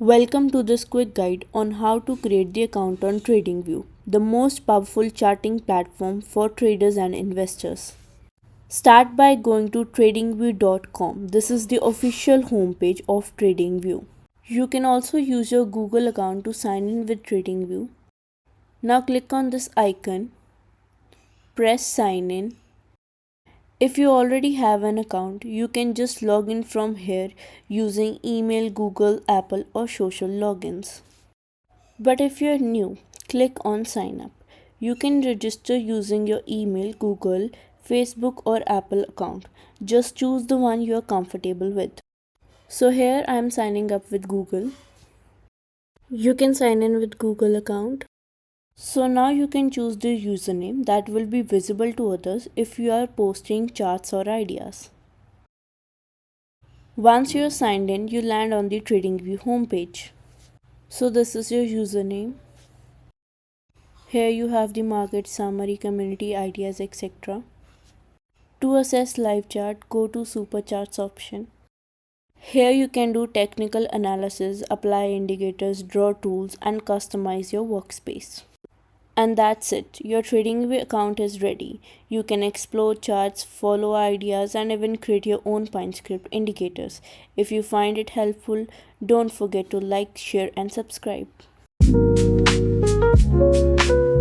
Welcome to this quick guide on how to create the account on TradingView, the most powerful charting platform for traders and investors. Start by going to tradingview.com. This is the official homepage of TradingView. You can also use your Google account to sign in with TradingView. Now click on this icon, press sign in. If you already have an account, you can just log in from here using email, Google, Apple or social logins. But if you're new, click on sign up. You can register using your email, Google, Facebook or Apple account. Just choose the one you are comfortable with. So here I am signing up with Google. You can sign in with Google account. So now you can choose the username that will be visible to others if you are posting charts or ideas. Once you are signed in, you land on the TradingView homepage. So this is your username. Here you have the market summary, community ideas, etc. To access live chart, go to super charts option. Here you can do technical analysis, apply indicators, draw tools and customize your workspace. And that's it. Your TradingView account is ready. You can explore charts, follow ideas and even create your own Pine script indicators. If you find it helpful, don't forget to like, share and subscribe.